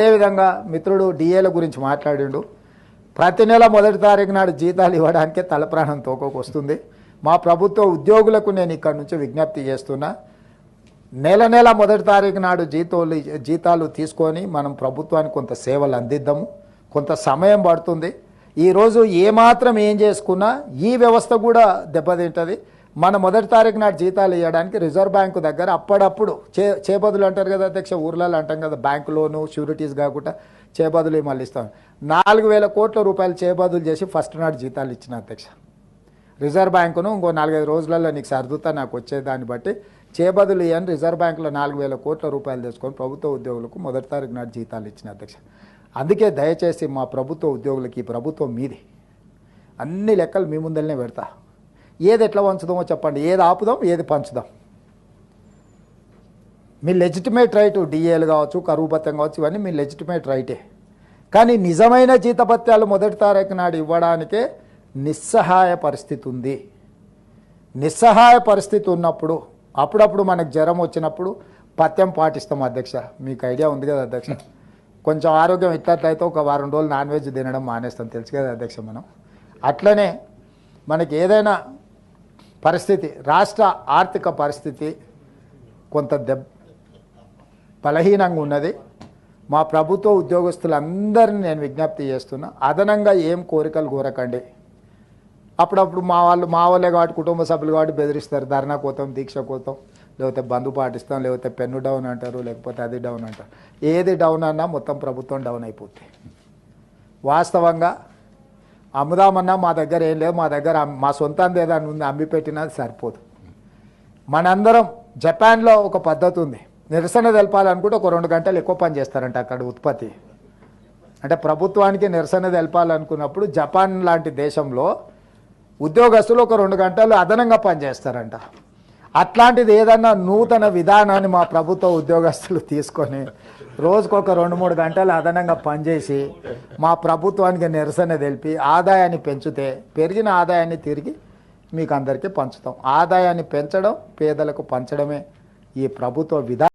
అదేవిధంగా మిత్రుడు డిఏల గురించి మాట్లాడిండు. ప్రతి నెల మొదటి తారీఖు నాడు జీతాలు ఇవ్వడానికే తలప్రాణం తోకొకొస్తుంది. మా ప్రభుత్వ ఉద్యోగులకు నేను ఇక్కడ నుంచి విజ్ఞప్తి చేస్తున్నా, నెల నెల మొదటి తారీఖు నాడు జీతాలు తీసుకొని మనం ప్రభుత్వానికి కొంత సేవలు అందిద్దాము. కొంత సమయం పడుతుంది. ఈరోజు ఏమాత్రం ఏం చేసుకున్నా ఈ వ్యవస్థ కూడా దెబ్బతింటుంది. మన మొదటి తారీఖు నాడు జీతాలు ఇవ్వడానికి రిజర్వ్ బ్యాంకు దగ్గర అప్పుడప్పుడు చేబదులు అంటారు కదా అధ్యక్ష, ఊర్లలో అంటాం కదా, బ్యాంకు లోను షూరిటీస్ కాకుండా చేబదులు మళ్ళీ ఇస్తాం. 4,000 కోట్ల రూపాయలు చేబదులు చేసి ఫస్ట్ నాడు జీతాలు ఇచ్చిన అధ్యక్ష. రిజర్వ్ బ్యాంకును ఇంకో 4-5 రోజులలో నీకు సర్దుతా నాకు వచ్చేదాన్ని బట్టి చేబదులు ఇవ్వని రిజర్వ్ బ్యాంకులో 4,000 కోట్ల రూపాయలు తెచ్చుకొని ప్రభుత్వ ఉద్యోగులకు మొదటి తారీఖు నాడు జీతాలు ఇచ్చిన అధ్యక్ష. అందుకే దయచేసి మా ప్రభుత్వ ఉద్యోగులకి ఈ ప్రభుత్వం మీది, అన్ని లెక్కలు మీ ముందరనే పెడతా. ఏది ఎట్లా పంచుదామో చెప్పండి, ఏది ఆపుదాం ఏది పంచుదాం. మీ లెజిటిమేట్ రైటు డిఏలు కావచ్చు, కరువు భత్యం కావచ్చు, ఇవన్నీ మీ లెజిటిమేట్ రైటే. కానీ నిజమైన జీతభత్యాలు మొదటి తారీఖు నాడు ఇవ్వడానికే నిస్సహాయ పరిస్థితి ఉంది. నిస్సహాయ పరిస్థితి ఉన్నప్పుడు అప్పుడప్పుడు మనకు జ్వరం వచ్చినప్పుడు పథ్యం పాటిస్తాం అధ్యక్ష. మీకు ఐడియా ఉంది కదా అధ్యక్ష. కొంచెం ఆరోగ్యం ఇట్లట్లయితే ఒక వారం రోజులు నాన్ వెజ్ తినడం మానేస్తాం, తెలుసు కదా అధ్యక్ష. మనం అట్లనే మనకి ఏదైనా పరిస్థితి, రాష్ట్ర ఆర్థిక పరిస్థితి కొంత బలహీనంగా ఉన్నది. మా ప్రభుత్వ ఉద్యోగస్తులందరినీ నేను విజ్ఞప్తి చేస్తున్నా, అదనంగా ఏం కోరికలు కోరకండి. అప్పుడప్పుడు మా వాళ్ళే కాబట్టి, కుటుంబ సభ్యులు కాబట్టి బెదిరిస్తారు, ధర్నా కోతాం, దీక్ష కోతాం, లేకపోతే బంధు పాటిస్తాం, లేకపోతే పెన్ను డౌన్ అంటారు, లేకపోతే అది డౌన్ అంటారు. ఏది డౌన్ అన్నా మొత్తం ప్రభుత్వం డౌన్ అయిపోతుంది. వాస్తవంగా అమ్ముదామన్నా మా దగ్గర ఏం లేదు, మా దగ్గర మా సొంతంది ఏదైనా ఉంది అమ్మి పెట్టినా సరిపోదు. మనందరం జపాన్లో ఒక పద్ధతి ఉంది, నిరసన తెలపాలనుకుంటే ఒక 2 గంటలు ఎక్కువ పని చేస్తారంట అక్కడ ఉత్పత్తి. అంటే ప్రభుత్వానికి నిరసన తెలపాలనుకున్నప్పుడు జపాన్ లాంటి దేశంలో ఉద్యోగస్తులు ఒక 2 గంటలు అదనంగా పనిచేస్తారంట. అట్లాంటిది ఏదన్నా నూతన విధానాన్ని మా ప్రభుత్వ ఉద్యోగస్తులు తీసుకొని రోజుకొక 2-3 గంటలు అదనంగా పనిచేసి మా ప్రభుత్వానికి నిరసన తెలిపి ఆదాయాన్ని పెంచితే, పెరిగిన ఆదాయాన్ని తిరిగి మీకు అందరికీ పంచుతాం. ఆదాయాన్ని పెంచడం, పేదలకు పంచడమే ఈ ప్రభుత్వ విధానం.